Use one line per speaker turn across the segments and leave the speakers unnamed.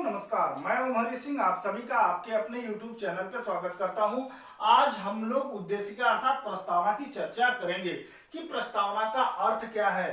नमस्कार, मैं हूं हरि सिंह। आप सभी का आपके अपने YouTube चैनल पे स्वागत करता हूं। आज हम लोग उद्देशिका अर्थात प्रस्तावना की चर्चा करेंगे कि प्रस्तावना का अर्थ क्या है।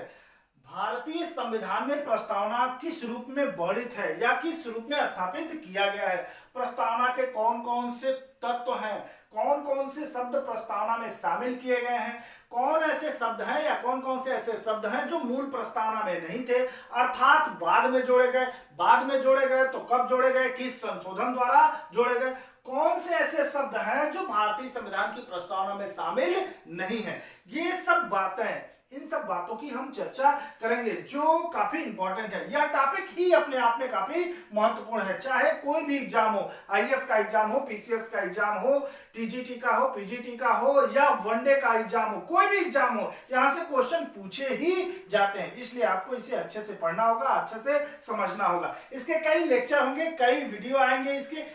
भारतीय संविधान में प्रस्तावना किस रूप में वर्णित है या किस रूप में स्थापित किया गया है। प्रस्तावना के कौन कौन से तत्व हैं, कौन कौन से शब्द प्रस्तावना में शामिल किए गए हैं, कौन ऐसे शब्द हैं या कौन कौन से ऐसे शब्द हैं जो मूल प्रस्तावना में नहीं थे अर्थात बाद में जोड़े गए। बाद में जोड़े गए तो कब जोड़े गए, किस संशोधन द्वारा जोड़े गए। कौन से ऐसे शब्द हैं जो भारतीय संविधान की प्रस्तावना में शामिल नहीं है। ये सब बातें, इन सब बातों की हम चर्चा करेंगे जो काफी इंपॉर्टेंट है। यह टॉपिक ही अपने आप में काफी महत्वपूर्ण है। चाहे कोई भी एग्जाम हो, आईएएस का एग्जाम हो, पीसीएस का एग्जाम हो, टीजीटी का हो, पीजीटी का हो या वनडे का एग्जाम हो, कोई भी एग्जाम हो, यहां से क्वेश्चन पूछे ही जाते हैं। इसलिए आपको इसे अच्छे से पढ़ना होगा, अच्छे से समझना होगा। इसके कई लेक्चर होंगे, कई वीडियो आएंगे। इसके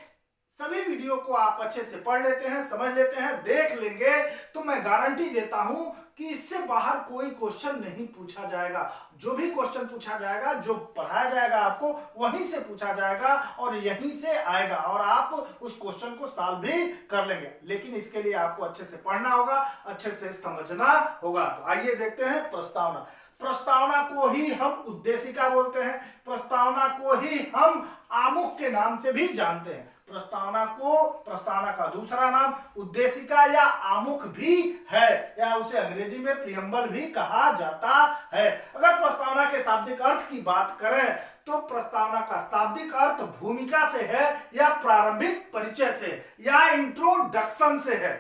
सभी वीडियो को आप अच्छे से पढ़ लेते हैं, समझ लेते हैं, देख लेंगे तो मैं गारंटी देता हूं कि इससे बाहर कोई क्वेश्चन नहीं पूछा जाएगा। जो भी क्वेश्चन पूछा जाएगा, जो पढ़ाया जाएगा आपको, वहीं से पूछा जाएगा और यहीं से आएगा और आप उस क्वेश्चन को सॉल्व भी कर लेंगे। लेकिन इसके लिए आपको अच्छे से पढ़ना होगा, अच्छे से समझना होगा। तो आइए देखते हैं प्रस्तावना। प्रस्तावना को ही हम उद्देशिका बोलते हैं। प्रस्तावना को ही हम आमुख के नाम से भी जानते हैं। प्रस्तावना का दूसरा नाम उद्देशिका या आमुख भी है या उसे अंग्रेजी में प्रियम्बल भी कहा जाता है। अगर प्रस्तावना के शाब्दिक अर्थ की बात करें तो प्रस्तावना का शाब्दिक अर्थ भूमिका से है या प्रारंभिक परिचय से या इंट्रोडक्शन से है।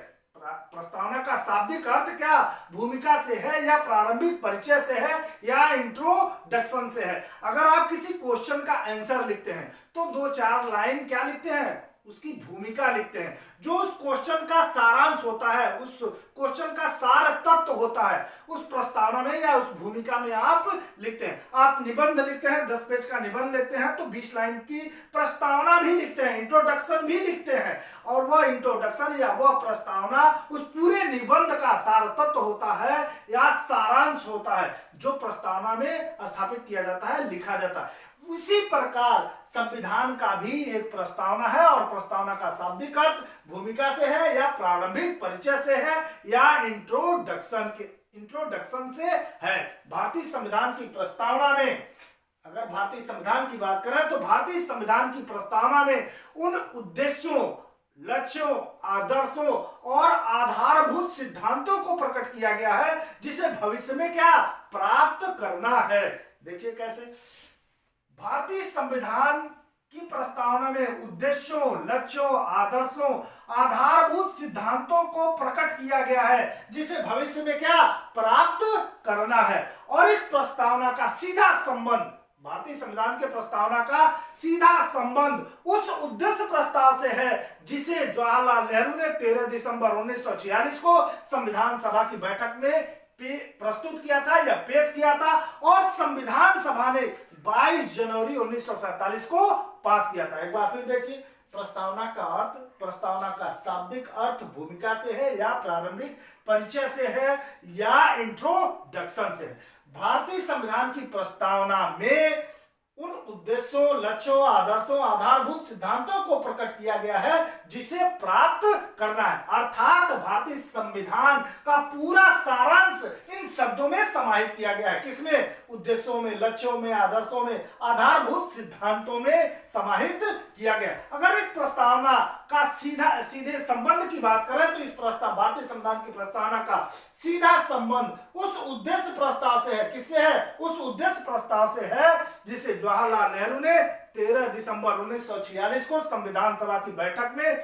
प्रस्तावना का शाब्दिक अर्थ क्या भूमिका से है या प्रारंभिक परिचय से है या इंट्रोडक्शन से है। अगर आप किसी क्वेश्चन का आंसर लिखते हैं तो 2-4 लाइन क्या लिखते हैं, उसकी भूमिका लिखते हैं। जो उस क्वेश्चन का सारांश होता है, उस क्वेश्चन का सार तत्व होता है, उस प्रस्तावना में या उस भूमिका में आप लिखते हैं। आप निबंध लिखते हैं, 10 पेज का निबंध लिखते हैं तो 20 लाइन की प्रस्तावना भी लिखते हैं, इंट्रोडक्शन भी लिखते हैं। और वह इंट्रोडक्शन या वह प्रस्तावना उस पूरे निबंध का सार तत्व होता है या सारांश होता है जो प्रस्तावना में स्थापित किया जाता है, लिखा जाता है। उसी प्रकार संविधान का भी एक प्रस्तावना है और प्रस्तावना का शाब्दिक अर्थ भूमिका से है या प्रारंभिक परिचय से है या इंट्रोडक्शन से है। भारतीय संविधान की प्रस्तावना में, अगर भारतीय संविधान की बात करें तो भारतीय संविधान की प्रस्तावना में उन उद्देश्यों, लक्ष्यों, आदर्शों और आधारभूत सिद्धांतों को प्रकट किया गया है जिसे भविष्य में क्या प्राप्त करना है। देखिए कैसे भारतीय संविधान की प्रस्तावना में उद्देश्यों, लक्ष्यों, आदर्शों, आधारभूत सिद्धांतों को प्रकट किया गया है जिसे भविष्य में क्या प्राप्त करना है। और इस प्रस्तावना का सीधा संबंध, भारतीय संविधान के प्रस्तावना का सीधा संबंध उस उद्देश्य प्रस्ताव से है जिसे जवाहरलाल नेहरू ने 13 दिसंबर 1946 को संविधान सभा की बैठक में प्रस्तुत किया था या पेश किया था और संविधान सभा ने 22 जनवरी 1947 को पास किया था। एक बार फिर देखिए, प्रस्तावना का अर्थ, प्रस्तावना का शाब्दिक अर्थ भूमिका से है या प्रारंभिक परिचय से है या इंट्रोडक्शन से है। भारतीय संविधान की प्रस्तावना में उन उद्देश्यों, लक्ष्यों, आदर्शों, आधारभूत सिद्धांतों को प्रकट किया गया है जिसे प्राप्त करना है। अर्थात भारतीय संविधान का पूरा सारांश इन शब्दों में समाहित किया गया है। किसमें? उद्देश्यों में, लक्ष्यों में, आदर्शों में, आधारभूत सिद्धांतों में समाहित किया गया। अगर इस प्रस्तावना का सीधे संबंध की बात करें तो इस प्रस्ताव, भारतीय संविधान की प्रस्तावना का सीधा संबंध उस उद्देश्य प्रस्ताव से है। किससे है? उस उद्देश्य प्रस्ताव से है जिसे जवाहरलाल नेहरू ने 13 दिसंबर 1946 को संविधान सभा की बैठक में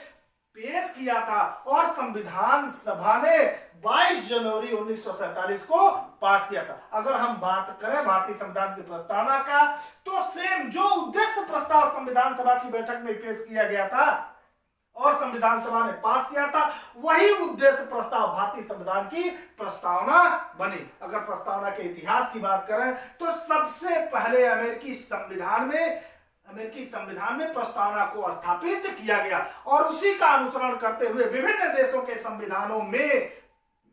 पेश किया था और संविधान सभा ने 22 जनवरी 1947 को पास किया था। अगर हम बात करें भारतीय संविधान की प्रस्तावना का तो सेम जो उद्देश्य प्रस्ताव संविधान सभा की बैठक में पेश किया गया था और संविधान सभा ने पास किया था, वही उद्देश्य प्रस्ताव भारतीय संविधान की प्रस्तावना बनी। अगर प्रस्तावना के इतिहास की बात करें तो सबसे पहले अमेरिकी संविधान में प्रस्तावना को स्थापित किया गया और उसी का अनुसरण करते हुए विभिन्न देशों के संविधानों में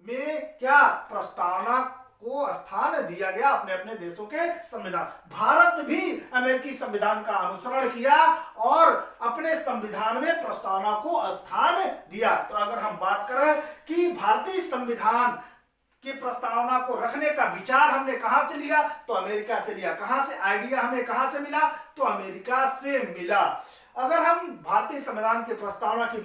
क्या प्रस्तावना को स्थान दिया गया अपने अपने देशों के संविधान। भारत भी अमेरिकी संविधान का अनुसरण किया और अपने संविधान में प्रस्तावना को स्थान दिया। तो अगर हम बात करें कि भारतीय संविधान की प्रस्तावना को रखने का विचार हमने कहां से लिया, तो अमेरिका से लिया। कहां से आइडिया हमें कहां से मिला, तो अमेरिका से मिला। अगर हम भारतीय संविधान की प्रस्तावना की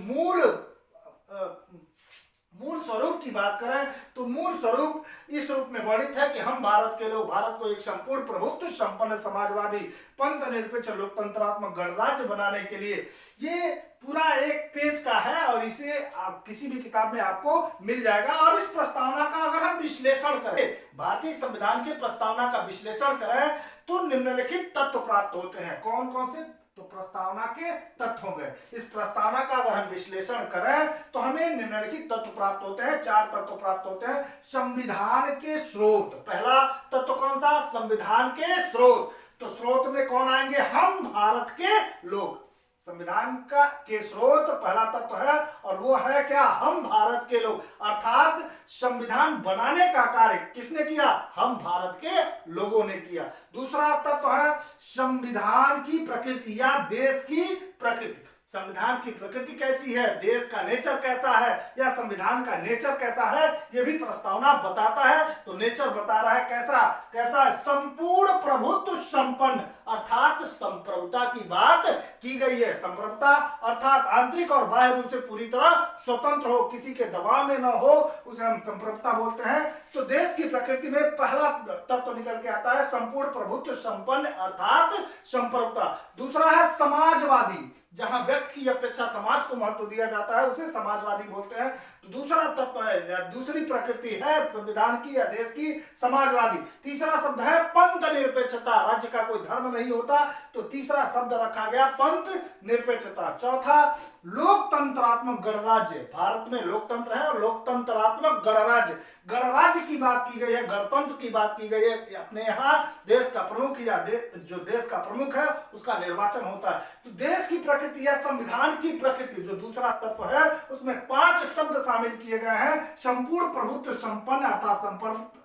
मूल स्वरूप की बात करें तो मूल स्वरूप इस रूप में वर्णित है कि हम भारत के लोग भारत को एक संपूर्ण प्रभुत्व संपन्न समाजवादी पंथ निरपेक्ष लोकतंत्रात्मक गणराज्य बनाने के लिए, ये पूरा एक पेज का है और इसे आप किसी भी किताब में आपको मिल जाएगा। और इस प्रस्तावना का अगर हम विश्लेषण करें, भारतीय संविधान की प्रस्तावना का विश्लेषण करें तो निम्नलिखित तत्व प्राप्त होते हैं। कौन कौन से? तो प्रस्तावना के तत्व होंगे। इस प्रस्तावना का अगर हम विश्लेषण करें तो हमें निम्नलिखित तत्व प्राप्त होते हैं। 4 तत्व प्राप्त होते हैं। संविधान के स्रोत, पहला तत्व कौन सा? संविधान के स्रोत। तो स्रोत में कौन आएंगे? हम भारत के लोग। संविधान का के स्रोत पहला तत्व है और वो है क्या? हम भारत के लोग। अर्थात संविधान बनाने का कार्य किसने किया? हम भारत के लोगों ने किया। दूसरा तत्व है संविधान की प्रकृति या देश की प्रकृति। संविधान की प्रकृति कैसी है, देश का नेचर कैसा है या संविधान का नेचर कैसा है, ये भी प्रस्तावना बताता है। तो नेचर बता रहा है कैसा कैसा है? संपूर्ण प्रभुत्व संपन्न, अर्थात संप्रभुता की बात की गई है। संप्रभुता अर्थात आंतरिक और बाह्य रूप से पूरी तरह स्वतंत्र हो, किसी के दबाव में न हो, उसे हम संप्रभुता बोलते हैं। तो देश की प्रकृति में पहला तत्व निकल के आता है संपूर्ण प्रभुत्व संपन्न अर्थात संप्रभुता। दूसरा है समाजवादी, जहां व्यक्ति की अपेक्षा समाज को महत्व दिया जाता है उसे समाजवादी बोलते हैं। तो दूसरा तत्व है या दूसरी प्रकृति है संविधान की या देश की, समाजवादी। तीसरा शब्द है पंथ निरपेक्षता, राज्य का कोई धर्म नहीं होता, तो तीसरा शब्द रखा गया पंथ निरपेक्षता। चौथा लोकतंत्रात्मक गणराज्य, भारत में लोकतंत्र है और लोकतंत्रात्मक गणराज्य, गणराज्य की बात की गई है, गणतंत्र की बात की गई है। अपने यहाँ देश का प्रमुख या जो देश का प्रमुख है उसका निर्वाचन होता है। तो देश की प्रकृति या संविधान की प्रकृति जो दूसरा तत्व है उसमें 5 शब्द शामिल किए गए हैं। संपूर्ण प्रभुत्व संपन्न अर्थात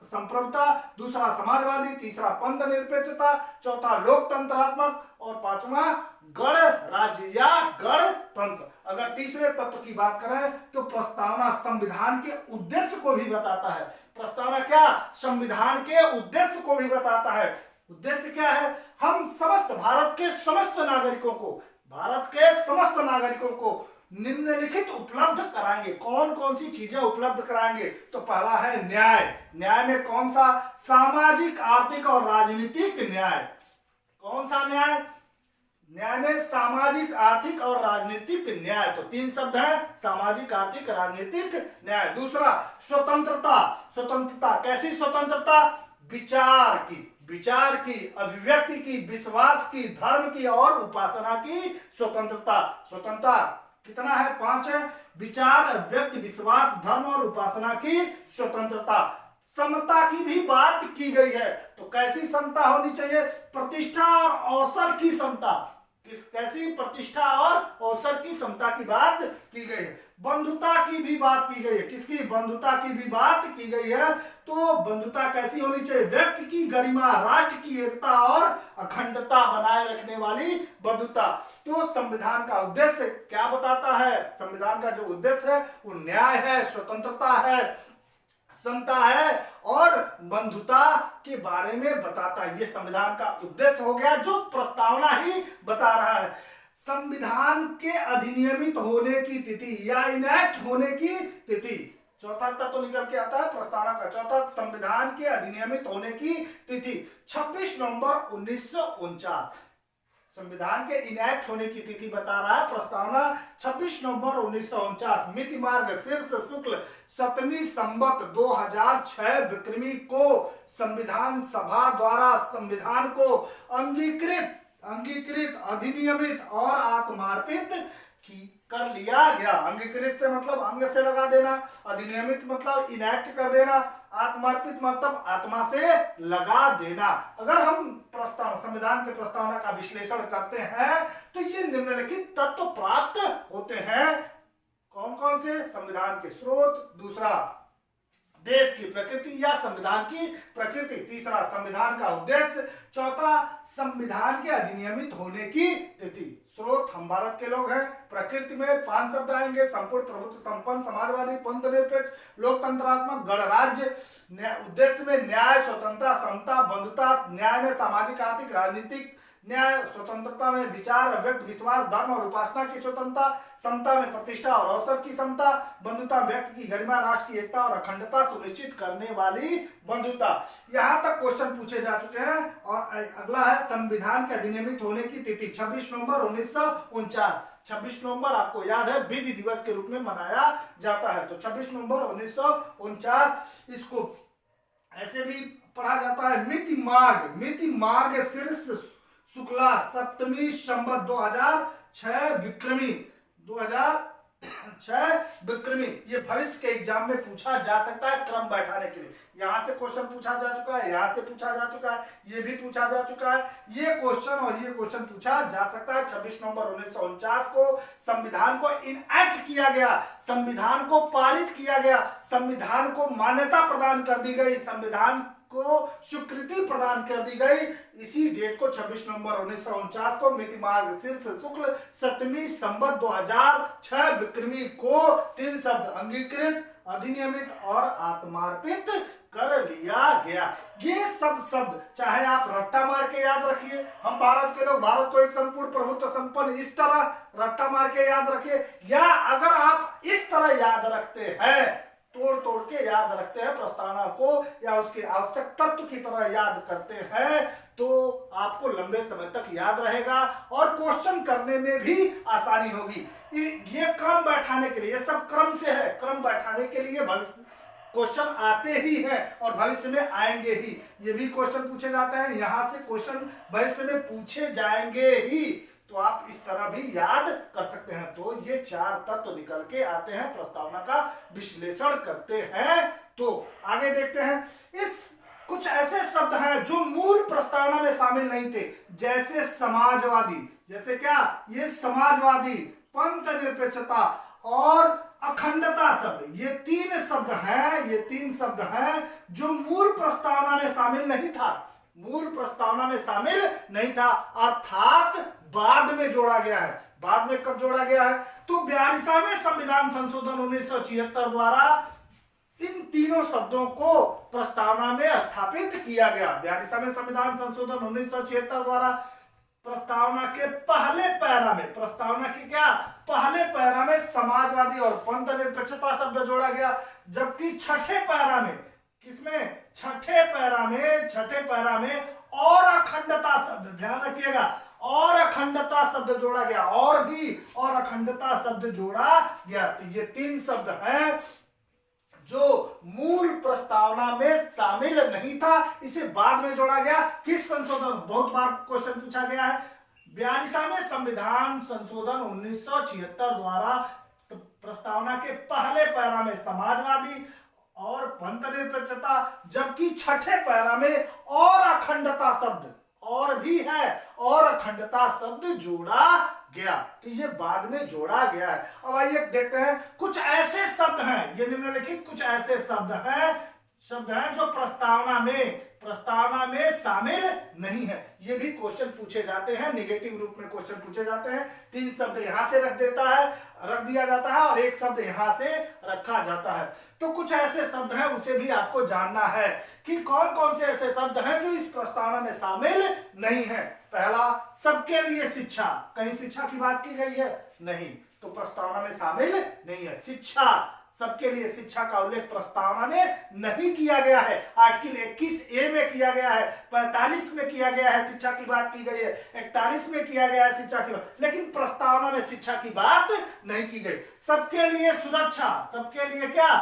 संप्रभुता, दूसरा समाजवादी, तीसरा पंथ निरपेक्षता, चौथा लोकतंत्रात्मक और पांचवा गणराज्य या गणतंत्र। अगर तीसरे तत्व की बात करें तो प्रस्तावना संविधान के उद्देश्य को भी बताता है। प्रस्तावना क्या? संविधान के उद्देश्य को भी बताता है। उद्देश्य क्या है? हम समस्त भारत के समस्त नागरिकों को निम्नलिखित उपलब्ध कराएंगे। कौन कौन सी चीजें उपलब्ध कराएंगे? तो पहला है न्याय। न्याय में कौन सा? सामाजिक, आर्थिक और राजनीतिक न्याय। कौन सा न्याय? न्याय में सामाजिक, आर्थिक और राजनीतिक न्याय। तो 3 शब्द हैं, सामाजिक, आर्थिक, राजनीतिक न्याय। दूसरा स्वतंत्रता। स्वतंत्रता कैसी स्वतंत्रता? विचार की, अभिव्यक्ति की, विश्वास की, धर्म की और उपासना की स्वतंत्रता। स्वतंत्रता कितना है? 5 है। विचार, अभिव्यक्ति, विश्वास, धर्म और उपासना की स्वतंत्रता। समता की भी बात की गई है। तो कैसी समता होनी चाहिए? प्रतिष्ठा और अवसर की समता। कैसी? प्रतिष्ठा और अवसर की समता की बात की गई है। बंधुता की भी बात की गई है। किसकी? बंधुता की भी बात की गई है। तो बंधुता कैसी होनी चाहिए? व्यक्ति की गरिमा, राष्ट्र की एकता और अखंडता बनाए रखने वाली बंधुता। तो संविधान का उद्देश्य क्या बताता है? संविधान का जो उद्देश्य है वो न्याय है, स्वतंत्रता है, समता है और बंधुता के बारे में बताता है। ये संविधान का उद्देश्य हो गया जो प्रस्तावना ही बता रहा है। संविधान के अधिनियमित होने की तिथि या इनैक्ट होने की तिथि, चौथा तत्व तो निकल के आता है प्रस्तावना का। चौथा, संविधान के अधिनियमित होने की तिथि 26 नवंबर 1949। संविधान के इनैक्ट होने की तिथि बता रहा है प्रस्तावना 26 नवंबर 1949। मिति मार्ग शीर्ष शुक्ल 7वीं संवत 2006 विक्रमी को संविधान सभा द्वारा संविधान को अंगीकृत, अधिनियमित और आत्मार्पित कर लिया गया। अंगीकृत से मतलब अंग से लगा देना, अधिनियमित मतलब इनैक्ट कर देना, आत्मार्पित मतलब आत्मा से लगा देना। अगर हम संविधान के प्रस्तावना का विश्लेषण करते हैं तो ये निम्नलिखित तत्व प्राप्त होते हैं। कौन कौन से? संविधान के स्रोत, दूसरा देश की प्रकृति या संविधान की प्रकृति। तीसरा, संविधान का उद्देश्य। चौथा, संविधान के अधिनियमित होने की तिथि। स्रोत, हम भारत के लोग हैं। प्रकृति में 5 शब्द आएंगे: संपूर्ण, प्रभुत्व संपन्न, समाजवादी, पंथ निरपेक्ष, लोकतंत्रात्मक, गणराज्य। उद्देश्य में न्याय, स्वतंत्रता, समता, बंधुता। न्याय में सामाजिक, आर्थिक, राजनीतिक न्याय। स्वतंत्रता में विचार, अव्यक्त विश्वास, धर्म और उपासना की स्वतंत्रता। समता में प्रतिष्ठा और अवसर की समता। बंधुता, व्यक्ति की गरिमा, राष्ट्र की एकता और अखंडता सुनिश्चित करने वाली बंधुता। यहाँ तक क्वेश्चन पूछे जा चुके हैं। और अगला है संविधान के अधिनियमित होने की तिथि 26 नवंबर 1949। 26 नवंबर आपको याद है विधि दिवस के रूप में मनाया जाता है। तो 26 नवंबर 1949 इसको ऐसे भी पढ़ा जाता है मिति मार्ग। मिति मार्ग शीर्ष शुक्ला सप्तमी संवत 2006 विक्रमी 2006 विक्रमी। ये भविष्य के एग्जाम में पूछा जा सकता है क्रम बैठाने के लिए। यहाँ से क्वेश्चन पूछा जा चुका है, यहाँ से पूछा जा चुका है, ये भी पूछा जा चुका है। ये क्वेश्चन और ये क्वेश्चन पूछा जा सकता है। 26 नवंबर 1949 को संविधान को इनएक्ट किया गया, संविधान को पारित किया गया, संविधान को मान्यता प्रदान कर दी गई, संविधान को स्वीकृति प्रदान कर दी गई। इसी डेट को 26 नवंबर 1949 को मिति मार्ग शीर्ष शुक्ल सप्तमी संवत 2006 विक्रमी को 3 शब्द अंगीकृत, अधिनियमित और आत्मार्पित कर लिया गया। ये सब शब्द चाहे आप रट्टा मार के याद रखिए, हम भारत के लोग, भारत को एक संपूर्ण, प्रभुत्व संपन्न, इस तरह रट्टा मार के याद रखिए। या अगर आप इस तरह याद रखते हैं, तोड़ तोड़ के याद रखते हैं प्रस्तावना को, या उसके आवश्यक तत्व की तरह याद करते हैं, तो आपको लंबे समय तक याद रहेगा और क्वेश्चन करने में भी आसानी होगी। ये क्रम बैठाने के लिए, ये सब क्रम से है, क्रम बैठाने के लिए भविष्य क्वेश्चन आते ही हैं और भविष्य में आएंगे ही। ये भी क्वेश्चन पूछे जाते हैं, यहां से क्वेश्चन भविष्य में पूछे जाएंगे ही, तो आप इस तरह भी याद कर सकते हैं। तो ये 4 तत्व निकल के आते हैं, प्रस्तावना का विश्लेषण करते हैं। तो आगे देखते हैं, इस कुछ ऐसे शब्द हैं जो मूल प्रस्तावना में शामिल नहीं थे, जैसे समाजवादी, जैसे क्या, ये समाजवादी, पंथ निरपेक्षता और अखंडता शब्द, ये 3 शब्द हैं, ये 3 शब्द हैं जो मूल प्रस्तावना में शामिल नहीं था, मूल प्रस्तावना में शामिल नहीं था, अर्थात बाद में जोड़ा गया है। बाद में कब जोड़ा गया है? तो 42वें संविधान संशोधन 1976 द्वारा इन तीनों शब्दों को प्रस्तावना में स्थापित किया गया। 42वें संविधान संशोधन 1976 द्वारा प्रस्तावना के पहले पैरा में, प्रस्तावना के क्या पहले पैरा में समाजवादी और पंथ निरपेक्षता शब्द जोड़ा गया, जबकि छठे पैरा में, किसमें, छठे पैरा में और अखंडता शब्द, ध्यान रखिएगा, और अखंडता शब्द जोड़ा गया, और भी और अखंडता शब्द जोड़ा गया। तो ये 3 शब्द हैं जो मूल प्रस्तावना में शामिल नहीं था, इसे बाद में जोड़ा गया। किस संशोधन, बहुत बार क्वेश्चन पूछा गया है, 42वें संविधान संशोधन 1976 द्वारा प्रस्तावना के पहले पैरा में समाजवादी और पंथ निरपेक्षता, जबकि छठे पैरा में और अखंडता शब्द, और भी है, और अखंडता शब्द जोड़ा गया। तो ये बाद में जोड़ा गया है। अब आइए देखते हैं, कुछ ऐसे शब्द हैं, ये निम्नलिखित कुछ ऐसे शब्द हैं जो प्रस्तावना में शामिल नहीं है। ये भी क्वेश्चन पूछे जाते हैं, निगेटिव रूप में क्वेश्चन पूछे जाते हैं। 3 शब्द यहां से रख दिया जाता है और 1 शब्द यहां से रखा जाता है। तो कुछ ऐसे शब्द हैं, उसे भी आपको जानना है कि कौन कौन से ऐसे शब्द हैं जो इस प्रस्तावना में शामिल नहीं है। पहला, सबके लिए शिक्षा, कहीं शिक्षा की बात की गई है? नहीं, तो प्रस्तावना में शामिल नहीं है। शिक्षा, सबके लिए शिक्षा का उल्लेख प्रस्तावना में नहीं किया गया है। आर्टिकल 21A में किया गया है, 45 में किया गया है, शिक्षा की बात की गई है, 41 में किया गया है शिक्षा की बात, लेकिन प्रस्तावना में शिक्षा की बात नहीं की गई। सबके लिए सुरक्षा, सबके लिए क्या,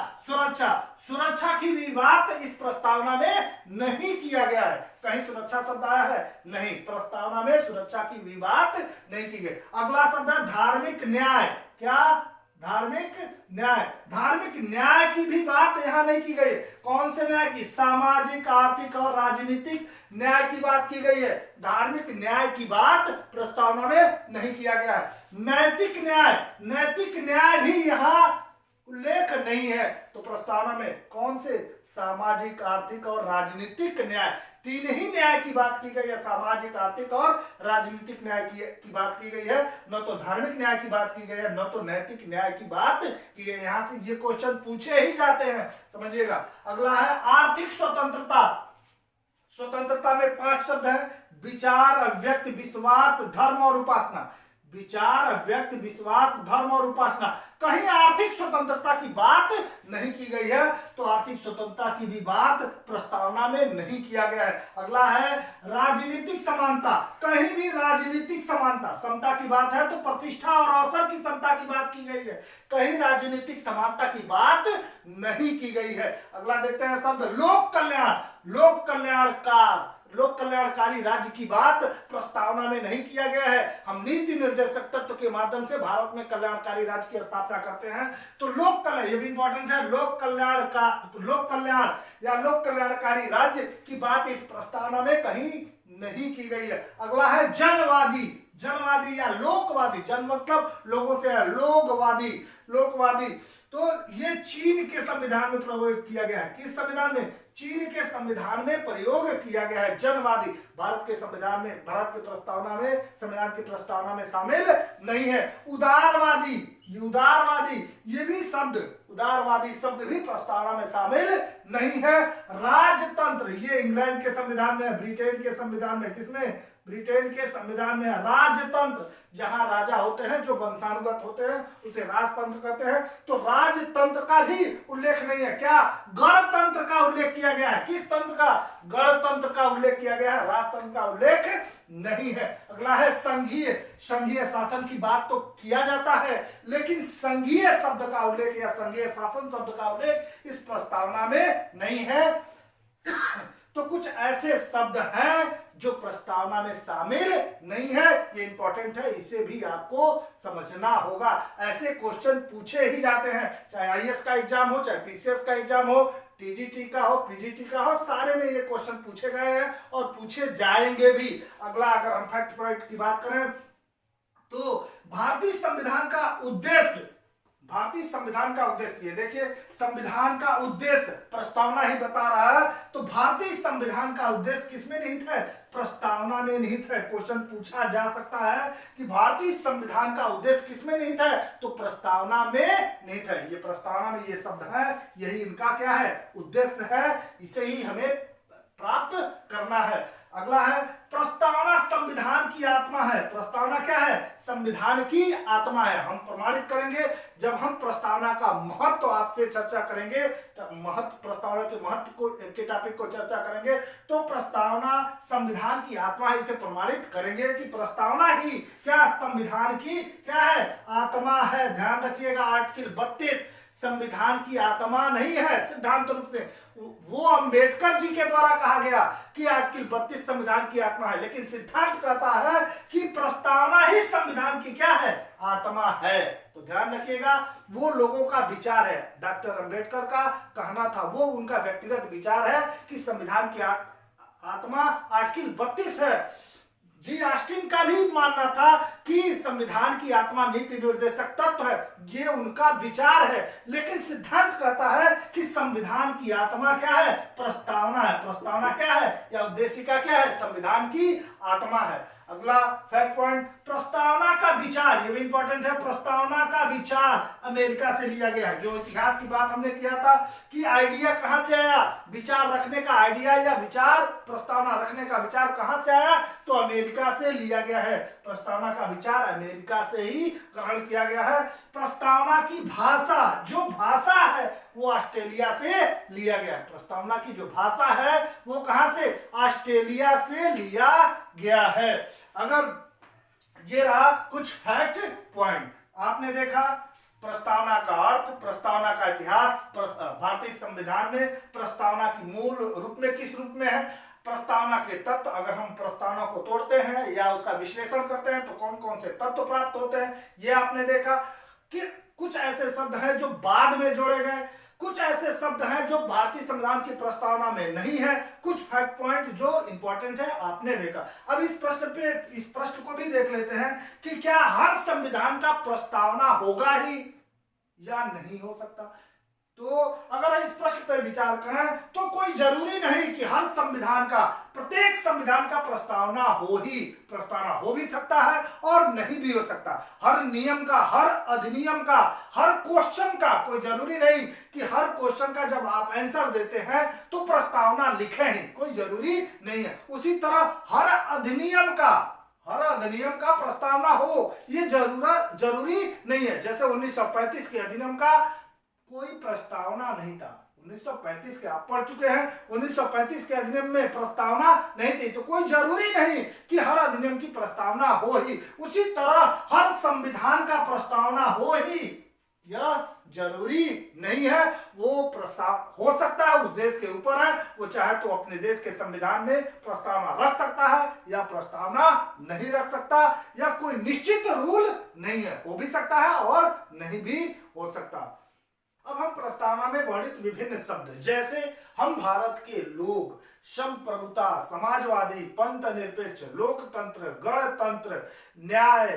सुरक्षा की भी बात इस प्रस्तावना में नहीं किया गया है। कहीं सुरक्षा शब्द आया है? नहीं, प्रस्तावना में सुरक्षा की भी बात नहीं की गई। अगला शब्द है धार्मिक न्याय। क्या? धार्मिक न्याय की भी बात यहां नहीं की गई। कौन से न्याय की? सामाजिक, आर्थिक और राजनीतिक न्याय की बात की गई है। धार्मिक न्याय की बात प्रस्तावना में नहीं किया गया है। नैतिक न्याय भी यहां उल्लेख नहीं है। तो प्रस्तावना में कौन से सामाजिक, आर्थिक और राजनीतिक न्याय, तीन ही न्याय की बात की गई है। सामाजिक, आर्थिक और राजनीतिक न्याय की बात की गई है, न तो धार्मिक न्याय की बात की गई है, न तो नैतिक न्याय की बात की गई है। यहां से ये क्वेश्चन पूछे ही जाते हैं, समझिएगा। अगला है आर्थिक स्वतंत्रता। स्वतंत्रता में 5 शब्द है: विचार, अव्यक्त, विश्वास, धर्म और उपासना। विचार, अव्यक्त, विश्वास, धर्म और उपासना। कहीं आर्थिक स्वतंत्रता की बात नहीं की गई है, तो आर्थिक स्वतंत्रता की भी बात प्रस्तावना में नहीं किया गया है। अगला है राजनीतिक समानता। कहीं भी राजनीतिक समानता, समता की बात है तो प्रतिष्ठा और अवसर की समता की बात की गई है, कहीं राजनीतिक समानता की बात नहीं की गई है। अगला देखते हैं शब्द लोक कल्याण। लोक कल्याणकार, लोक कल्याणकारी राज्य की बात प्रस्तावना में नहीं किया गया है। हम नीति निर्देशक तत्व के माध्यम से भारत में कल्याणकारी राज्य की स्थापना करते हैं, तो लोक कल्याण, ये भी इंपॉर्टेंट है, लोक कल्याण या लोक कल्याणकारी राज्य की बात इस प्रस्तावना में कहीं नहीं की गई है। अगला है जनवादी। जनवादी या लोकवादी, जन मतलब लोगों से है, लोकवादी, लोकवादी। तो ये चीन के संविधान में प्रयोग किया गया है। किस संविधान में? चीन के संविधान में प्रयोग किया गया है जनवादी। भारत के संविधान में, भारत की प्रस्तावना में, संविधान की प्रस्तावना में शामिल नहीं है। उदारवादी, उदारवादी, ये भी शब्द, उदारवादी शब्द भी प्रस्तावना में शामिल नहीं है। राजतंत्र, ये इंग्लैंड के संविधान में, ब्रिटेन के संविधान में, किसमें? ब्रिटेन के संविधान में। राजतंत्र, जहां राजा होते हैं जो वंशानुगत होते हैं उसे राजतंत्र कहते हैं। तो राजतंत्र का भी उल्लेख नहीं है। क्या? गणतंत्र का उल्लेख किया गया है। किस तंत्र का? गणतंत्र का उल्लेख किया गया है, राजतंत्र का उल्लेख नहीं है। अगला है संघीय। संघीय शासन की बात तो किया जाता है, लेकिन संघीय शब्द का उल्लेख या संघीय शासन शब्द का उल्लेख इस प्रस्तावना में नहीं है। तो कुछ ऐसे शब्द हैं जो प्रस्तावना में शामिल नहीं है, ये इंपॉर्टेंट है, इसे भी आपको समझना होगा। ऐसे क्वेश्चन पूछे ही जाते हैं, चाहे आईएएस का एग्जाम हो, चाहे पीसीएस का एग्जाम हो, टीजीटी का हो, पीजीटी का हो, सारे में ये क्वेश्चन पूछे गए हैं और पूछे जाएंगे भी। अगला, अगर हम फैक्ट पॉइंट की बात करें तो भारतीय संविधान का उद्देश्य, भारतीय संविधान का उद्देश्य, ये देखिए संविधान का उद्देश्य प्रस्तावना ही बता रहा है। तो भारतीय संविधान का उद्देश्य किसमें निहित है? प्रस्तावना में निहित है। क्वेश्चन पूछा जा सकता है कि भारतीय संविधान का उद्देश्य किसमें निहित है, तो प्रस्तावना में निहित है। ये प्रस्तावना में ये शब्द है, यही इनका क्या है? उद्देश्य है, इसे ही हमें प्राप्त करना है। अगला है प्रस्तावना संविधान की आत्मा है। प्रस्तावना क्या है? संविधान की आत्मा है। हम प्रमाणित करेंगे जब हम प्रस्तावना का महत्व आपसे चर्चा करेंगे, महत्व, प्रस्तावना के महत्व को के टॉपिक को चर्चा करेंगे, तो प्रस्तावना संविधान की आत्मा है, इसे प्रमाणित करेंगे कि प्रस्तावना ही क्या? संविधान की क्या है? आत्मा है। ध्यान रखिएगा, आर्टिकल 32 संविधान की आत्मा नहीं है सिद्धांत रूप से, वो अंबेडकर जी के द्वारा कहा गया कि आर्टिकल 32 संविधान की आत्मा है, लेकिन सिद्धांत कहता है कि प्रस्तावना ही संविधान की क्या है? आत्मा है। तो ध्यान रखिएगा, वो लोगों का विचार है, डॉक्टर अंबेडकर का कहना था, वो उनका व्यक्तिगत विचार है कि संविधान की आत्मा आर्टिकल 32 है। जी ऑस्टिन का भी मानना था कि संविधान की आत्मा नीति निर्देशक तत्व है, ये उनका विचार है, लेकिन सिद्धांत कहता है कि संविधान की आत्मा क्या है? प्रस्तावना है। प्रस्तावना क्या है या उद्देशिका क्या है? संविधान की आत्मा है। अगला फैक्ट पॉइंट, प्रस्तावना का विचार, ये भी इंपॉर्टेंट है। प्रस्तावना का विचार अमेरिका से लिया गया है। जो इतिहास की बात हमने किया था कि आइडिया कहां से आया, विचार रखने का आइडिया या विचार, प्रस्तावना रखने का विचार कहां से आया, तो अमेरिका से लिया गया है। प्रस्तावना का विचार अमेरिका से ही ग्रहण किया गया है। प्रस्तावना की भाषा, जो भाषा है वो ऑस्ट्रेलिया से लिया गया है। प्रस्तावना की जो भाषा है वो कहां से? ऑस्ट्रेलिया से लिया गया है। अगर ये रहा कुछ फैक्ट पॉइंट, आपने देखा प्रस्तावना का अर्थ, प्रस्तावना का इतिहास, भारतीय संविधान में प्रस्तावना की मूल रूप में किस रूप में है, प्रस्तावना के तत्व, अगर हम प्रस्तावना को तोड़ते हैं या उसका विश्लेषण करते हैं तो कौन कौन से तत्व प्राप्त होते हैं, ये आपने देखा। कि कुछ ऐसे शब्द हैं जो बाद में जोड़े गए, कुछ ऐसे शब्द हैं जो भारतीय संविधान की प्रस्तावना में नहीं है, कुछ फैक्ट पॉइंट जो इंपॉर्टेंट है आपने देखा। अब इस प्रश्न को भी देख लेते हैं कि क्या हर संविधान का प्रस्तावना होगा ही, या नहीं हो सकता? तो अगर इस प्रश्न पर विचार करें तो कोई जरूरी नहीं कि हर संविधान का, प्रत्येक संविधान का प्रस्तावना हो भी सकता है और नहीं भी हो सकता। हर नियम का, हर अधिनियम का, हर क्वेश्चन का, कोई जरूरी नहीं कि हर क्वेश्चन का जब आप आंसर देते हैं तो प्रस्तावना लिखें ही, कोई जरूरी नहीं है। उसी तरह हर अधिनियम का प्रस्तावना हो ये जरूरी नहीं है। जैसे 1935 के अधिनियम का कोई प्रस्तावना नहीं था। 1935 के आप पढ़ चुके हैं, 1935 के अधिनियम में प्रस्तावना नहीं थी, तो कोई जरूरी नहीं कि हर अधिनियम की प्रस्तावना हो ही। उसी तरह हर संविधान का प्रस्तावना हो ही यह जरूरी नहीं है। वो प्रस्ताव हो सकता है, उस देश के ऊपर है, वो चाहे तो अपने देश के संविधान में प्रस्तावना रख सकता है या प्रस्तावना नहीं रख सकता, या कोई निश्चित रूल नहीं है, हो भी सकता है और नहीं भी हो सकता। अब हम प्रस्तावना में वर्णित विभिन्न शब्द, जैसे हम भारत के लोग, संप्रभुता, समाजवादी, पंथ निरपेक्ष, लोकतंत्र, गणतंत्र, न्याय,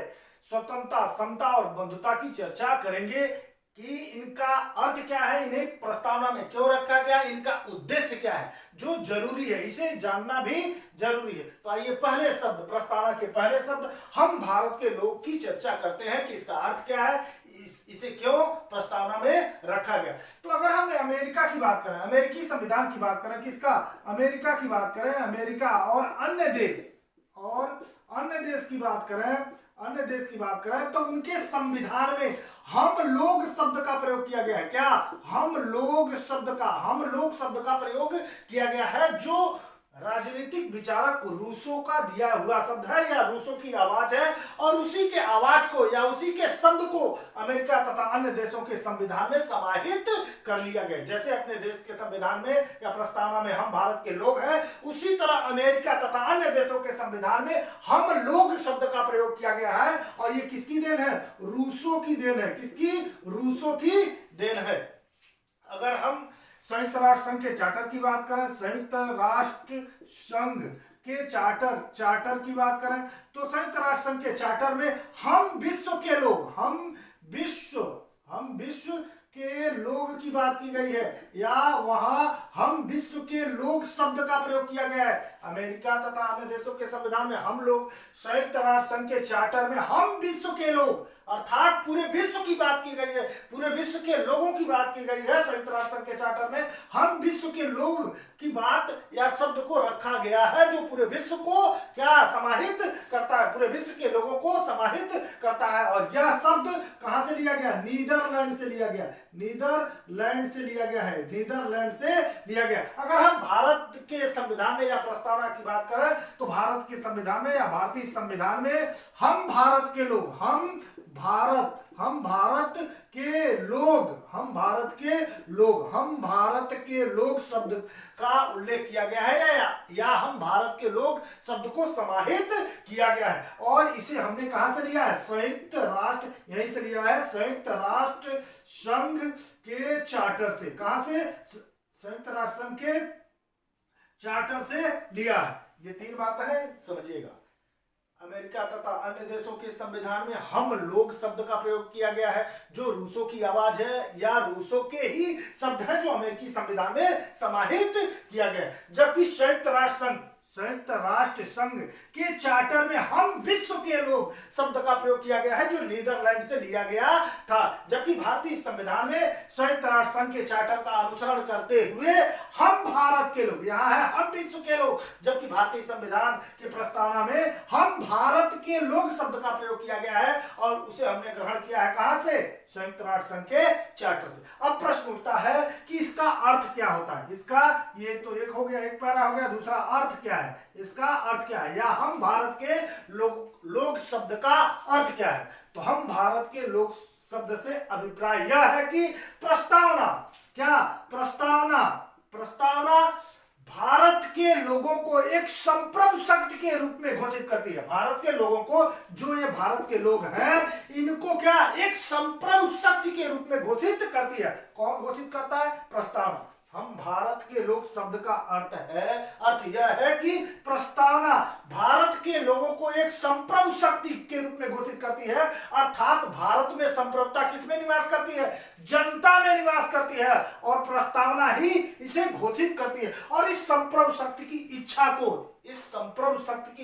स्वतंत्रता, समता और बंधुता की चर्चा करेंगे कि इनका अर्थ क्या है, इन्हें प्रस्तावना में क्यों रखा गया, इनका उद्देश्य क्या है, जो जरूरी है, इसे जानना भी जरूरी है। तो आइए पहले शब्द, प्रस्तावना के पहले शब्द हम भारत के लोग की चर्चा करते हैं कि इसका अर्थ क्या है, इसे क्यों प्रस्तावना में रखा गया। तो अगर हम अमेरिका की बात करें, अमेरिकी संविधान की बात करें, किसका, अमेरिका की बात करें, अमेरिका और अन्य देश की बात करें तो उनके संविधान में हम लोग शब्द का प्रयोग किया गया है। क्या, हम लोग शब्द का प्रयोग किया गया है, जो राजनीतिक विचारक रूसो का दिया हुआ शब्द है या रूसो की आवाज है, और उसी के आवाज को या उसी के शब्द को अमेरिका तथा अन्य देशों के संविधान में समाहित कर लिया गया। जैसे अपने देश के संविधान में या प्रस्तावना में हम भारत के लोग हैं, उसी तरह अमेरिका तथा अन्य देशों के संविधान में हम लोग शब्द का प्रयोग किया गया है। और ये किसकी देन है, रूसो की देन है। किसकी, रूसो की देन है। अगर हम संयुक्त राष्ट्र संघ के चार्टर की बात करें, संयुक्त राष्ट्र संघ के चार्टर की बात करें तो संयुक्त राष्ट्र संघ के चार्टर में हम विश्व के लोग की बात की गई है, या वहां हम विश्व के लोग शब्द का प्रयोग किया गया है। अमेरिका तथा अन्य देशों के संविधान में हम लोग, संयुक्त राष्ट्र संघ के चार्टर में हम विश्व के लोग, अर्थात पूरे विश्व की बात की गई है, पूरे विश्व के लोगों की बात की गई है। संयुक्त राष्ट्र संघ के चार्टर में हम विश्व के लोग की बात या शब्द को रखा गया है, जो पूरे विश्व को क्या समाहित करता है, पूरे विश्व के लोगों को समाहित करता है। और यह शब्द कहां से लिया गया, नीदरलैंड से लिया गया है। अगर हम भारत के संविधान में या प्रस्तावना की बात करें तो भारत के संविधान में या भारतीय संविधान में हम भारत के लोग शब्द का उल्लेख किया गया है, या हम भारत के लोग शब्द को समाहित किया गया है। और इसे हमने कहां से लिया है, संयुक्त राष्ट्र, यहीं से लिया है, संयुक्त राष्ट्र संघ के चार्टर से। कहां से, संयुक्त राष्ट्र संघ के चार्टर से लिया है। ये तीन बातें हैं, समझिएगा। अमेरिका तथा अन्य देशों के संविधान में हम लोग शब्द का प्रयोग किया गया है, जो रूसो की आवाज है या रूसो के ही शब्द है, जो अमेरिकी संविधान में समाहित किया गया है। जबकि संयुक्त राष्ट्र संघ के चार्टर में हम विश्व के लोग शब्द का प्रयोग किया गया है, जो नीदरलैंड से लिया गया था। जबकि भारतीय संविधान में संयुक्त राष्ट्र संघ के चार्टर का अनुसरण करते हुए हम भारत के लोग, यहाँ है हम विश्व के लोग, जबकि भारतीय संविधान की प्रस्तावना में हम भारत के लोग शब्द का प्रयोग किया गया है, और उसे हमने ग्रहण किया है कहां से, संयुक्त राष्ट्र संघ के चार्टर से। अब प्रश्न उठता है कि इसका अर्थ क्या होता है, इसका, ये तो एक हो गया, एक पैरा हो गया, दूसरा अर्थ क्या है, इसका अर्थ क्या है, या हम भारत के लोग शब्द का अर्थ क्या है। तो हम भारत के लोग शब्द से अभिप्राय यह है कि प्रस्तावना, क्या, प्रस्तावना भारत के लोगों को एक संप्रभु शक्ति के रूप में घोषित करती है। भारत के लोगों को, जो ये भारत के लोग हैं, इनको क्या, एक संप्रभु शक्ति के रूप में घोषित करती है। कौन घोषित करता है, प्रस्तावना। हम भारत के लोग शब्द का अर्थ यह है कि प्रस्तावना भारत के लोगों को एक संप्रभु शक्ति के रूप में घोषित करती है, अर्थात भारत में संप्रभुता किसमें निवास करती है? जनता में निवास करती है, और प्रस्तावना ही इसे घोषित करती है। और इस संप्रभु शक्ति की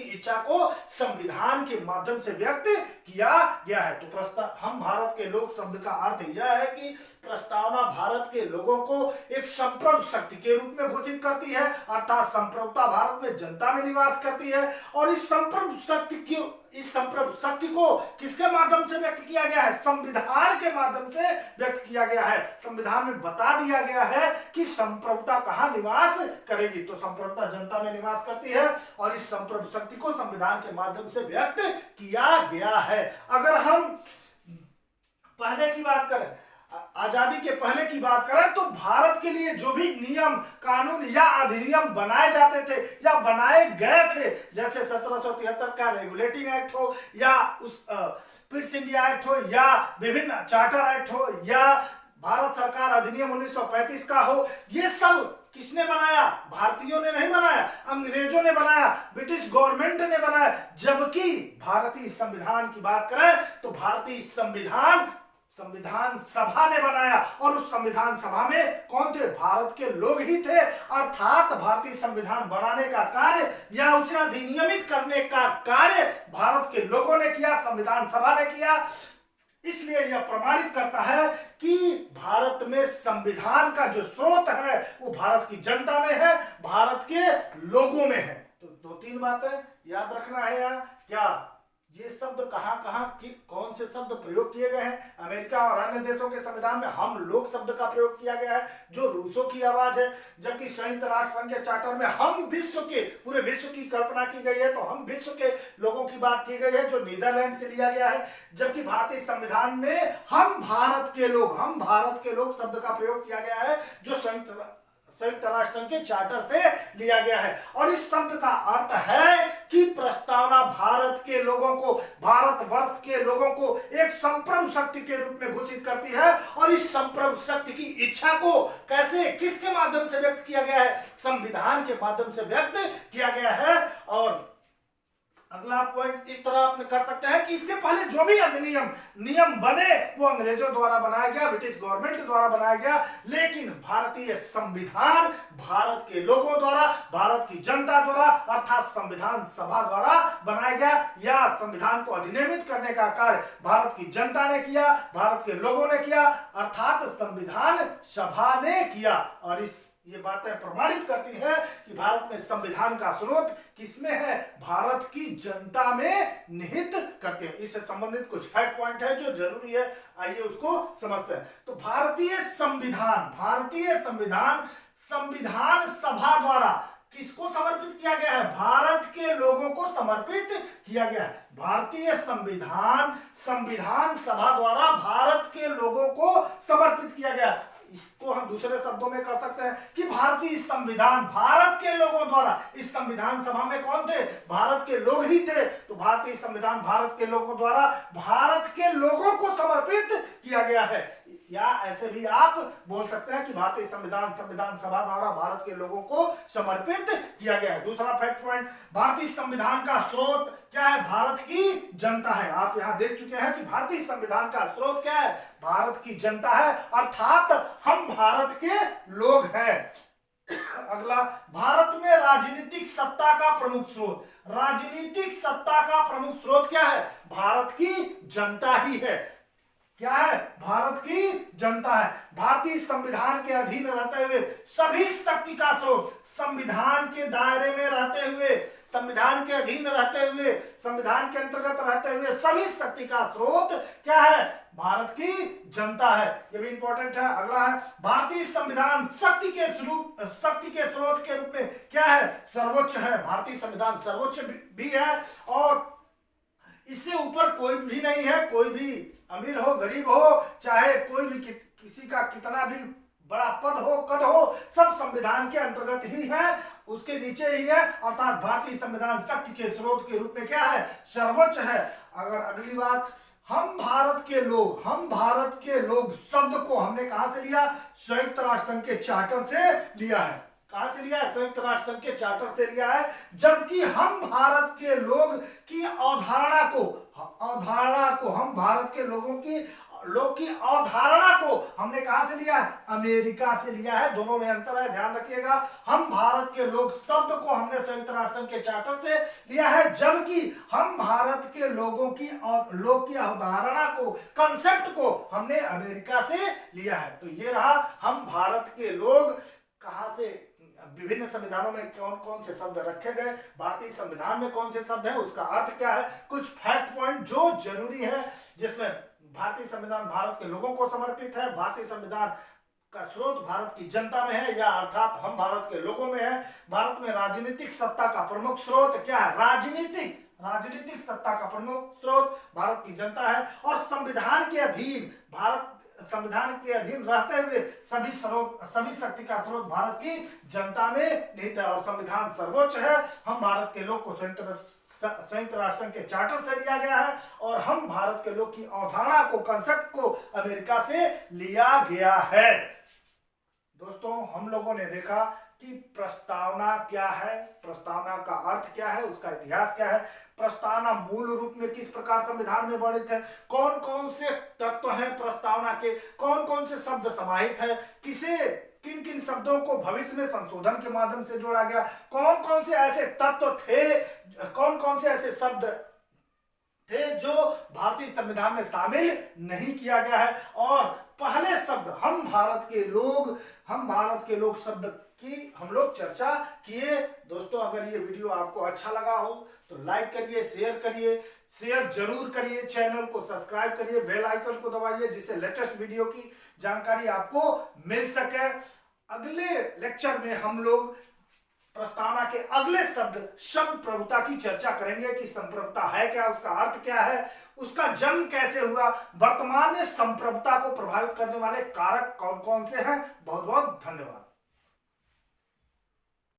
इच्छा को संविधान के माध्यम से व्यक्त किया गया है। तो हम भारत के लोग शब्द का अर्थ यह है कि प्रस्तावना भारत के लोगों को एक संप्रभु शक्ति के रूप में घोषित करती है, अर्थात संप्रभुता भारत में जनता में निवास करती है। और इस संप्रभु शक्ति को किसके माध्यम से व्यक्त किया गया है? संविधान के माध्यम से व्यक्त किया गया है। संविधान में बता दिया गया है कि संप्रभुता कहां निवास करेगी, तो संप्रभुता जनता में निवास करती है, और इस संप्रभु शक्ति को संविधान के माध्यम से व्यक्त किया गया है। अगर हम पहले की बात करें, आजादी के पहले की बात करें, तो भारत के लिए जो भी नियम, कानून या अधिनियम बनाए जाते थे या बनाए गए थे, जैसे 1773 का रेगुलेटिंग एक्ट हो, या उस पिट्स इंडिया एक्ट हो, या विभिन्न चार्टर एक्ट हो, या भारत सरकार अधिनियम 1935 का हो, ये सब किसने बनाया? भारतीयों ने नहीं बनाया, अंग्रेजों ने बनाया, ब्रिटिश गवर्नमेंट ने बनाया। जबकि भारतीय संविधान की बात करें तो भारतीय संविधान सभा ने बनाया, और उस संविधान सभा में कौन थे? भारत के लोग ही थे। अर्थात भारतीय संविधान बनाने का कार्य या उसे अधिनियमित करने का कार्य भारत के लोगों ने किया, संविधान सभा ने किया। इसलिए यह प्रमाणित करता है कि भारत में संविधान का जो स्रोत है वो भारत की जनता में है, भारत के लोगों में है। तो दो तीन बातें याद रखना है यहाँ। क्या ये शब्द कहां कौन से शब्द प्रयोग किए गए हैं? अमेरिका और अन्य देशों के संविधान में हम लोग शब्द का प्रयोग किया गया है, जो रूसों की आवाज है। जबकि संयुक्त राष्ट्र संघ के चार्टर में हम पूरे विश्व की कल्पना की गई है, तो हम विश्व के लोगों की बात की गई है, जो नीदरलैंड से लिया गया है। जबकि भारतीय संविधान में हम भारत के लोग शब्द का प्रयोग किया गया है, जो संयुक्त राष्ट्र संघ के चार्टर से लिया गया है। और इस शब्द का अर्थ है कि प्रस्तावना भारत के लोगों को, भारतवर्ष के लोगों को एक संप्रभु शक्ति के रूप में घोषित करती है। और इस संप्रभु शक्ति की इच्छा को कैसे, किसके माध्यम से व्यक्त किया गया है? संविधान के माध्यम से व्यक्त किया गया है। और अगला पॉइंट इस तरह आप कर सकते हैं कि इसके पहले जो भी नियम बने वो अंग्रेजों द्वारा बनाया गया, ब्रिटिश गवर्नमेंट द्वारा बनाया गया, लेकिन भारतीय संविधान भारत के लोगों द्वारा, भारत की जनता द्वारा, अर्थात संविधान सभा द्वारा बनाया गया, या संविधान को अधिनियमित करने का कार्य भारत की जनता ने किया, भारत के लोगों ने किया, अर्थात संविधान सभा ने किया। और ये बातें प्रमाणित करती है कि भारत में संविधान का स्रोत किसमें है? भारत की जनता में निहित करते हैं। इससे संबंधित कुछ फैक्ट पॉइंट है जो जरूरी है, आइए उसको समझते हैं। तो भारतीय संविधान संविधान सभा द्वारा किसको समर्पित किया गया है? भारत के लोगों को समर्पित किया गया है। भारतीय संविधान सभा द्वारा भारत के लोगों को समर्पित किया गया। इसको हम दूसरे शब्दों में कह सकते हैं कि भारतीय संविधान भारत के लोगों द्वारा, इस संविधान सभा में कौन थे? भारत के लोग ही थे। तो भारतीय संविधान भारत के लोगों द्वारा भारत के लोगों को समर्पित किया गया है। या ऐसे भी आप बोल सकते हैं कि भारतीय संविधान सभा द्वारा भारत के लोगों को समर्पित किया गया है। दूसरा फैक्ट पॉइंट, भारतीय संविधान का स्रोत क्या है? भारत की जनता है। आप यहां देख चुके हैं कि भारतीय संविधान का स्रोत क्या है? भारत की जनता है, अर्थात हम भारत के लोग हैं। अगला, भारत में राजनीतिक सत्ता का प्रमुख स्रोत क्या है? भारत की जनता ही है। क्या है? भारत की जनता है। भारतीय संविधान के अधीन रहते हुए सभी शक्ति का स्रोत, संविधान के दायरे में रहते हुए, संविधान के अधीन रहते हुए, संविधान के अंतर्गत रहते हुए सभी शक्ति का स्रोत क्या है? भारत की जनता है। ये भी इंपॉर्टेंट है। अगला है, भारतीय संविधान शक्ति के स्रोत के रूप में क्या है? सर्वोच्च है। भारतीय संविधान सर्वोच्च भी है, और इससे ऊपर कोई भी नहीं है। कोई भी अमीर हो, गरीब हो, चाहे कोई भी किसी का कितना भी बड़ा कद हो, सब संविधान के अंतर्गत ही है, उसके नीचे ही है। अर्थात भारतीय संविधान शक्ति के स्रोत के रूप में क्या है? सर्वोच्च है। अगर अगली बात, हम भारत के लोग शब्द को हमने कहां से लिया? संयुक्त राष्ट्र संघ के चार्टर से लिया है। कहां से लिया है? संयुक्त राष्ट्र संघ के चार्टर से लिया है। जबकि हम भारत के लोग की अवधारणा को हम भारत के लोग की अवधारणा को हमने कहां से लिया है? अमेरिका से लिया है। दोनों में अंतर है, ध्यान रखिएगा। हम भारत के लोग शब्द को हमने संयुक्त राष्ट्र संघ के चार्टर से लिया है, जबकि हम भारत के लोग की अवधारणा को, कंसेप्ट को हमने अमेरिका से लिया है। तो ये रहा हम भारत के लोग कहां से, विभिन्न संविधानों में कौन कौन से शब्द रखे गए, भारतीय संविधान में कौन से शब्द हैं, उसका अर्थ क्या है, कुछ फैक्ट पॉइंट जो जरूरी है, जिसमें भारतीय संविधान भारत के लोगों को समर्पित है, भारतीय संविधान का स्रोत भारत की जनता में है, या अर्थात हम भारत के लोगों में है। भारत में राजनीतिक सत्ता का प्रमुख स्रोत क्या है? राजनीतिक सत्ता का प्रमुख स्रोत भारत की जनता है। और संविधान के अधीन रहते हुए सभी शक्ति का स्रोत भारत की जनता में निहित है। और संविधान सर्वोच्च है। हम भारत के लोग को संयुक्त राष्ट्र संघ के चार्टर से लिया गया है, और हम भारत के लोग की अवधारणा को, कंसेप्ट को अमेरिका से लिया गया है। दोस्तों, हम लोगों ने देखा कि प्रस्तावना क्या है, प्रस्तावना का अर्थ क्या है, उसका इतिहास क्या है, प्रस्तावना मूल रूप में किस प्रकार संविधान में वर्णित है, कौन कौन से तत्व हैं प्रस्तावना के, कौन कौन से शब्द समाहित है, किन किन शब्दों को भविष्य में संशोधन के माध्यम से जोड़ा गया, कौन कौन से ऐसे तत्व थे, कौन कौन से ऐसे शब्द थे जो भारतीय संविधान में शामिल नहीं किया गया है। और पहले शब्द हम भारत के लोग शब्द की हम लोग चर्चा किए। दोस्तों, अगर ये वीडियो आपको अच्छा लगा हो तो लाइक करिए, शेयर जरूर करिए, चैनल को सब्सक्राइब करिए, बेल आइकन को दबाइए, जिससे लेटेस्ट वीडियो की जानकारी आपको मिल सके। अगले लेक्चर में हम लोग प्रस्तावना के अगले शब्द संप्रभुता की चर्चा करेंगे कि संप्रभुता है क्या, उसका अर्थ क्या है, उसका जन्म कैसे हुआ, वर्तमान में संप्रभुता को प्रभावित करने वाले कारक कौन कौन से हैं। बहुत बहुत धन्यवाद।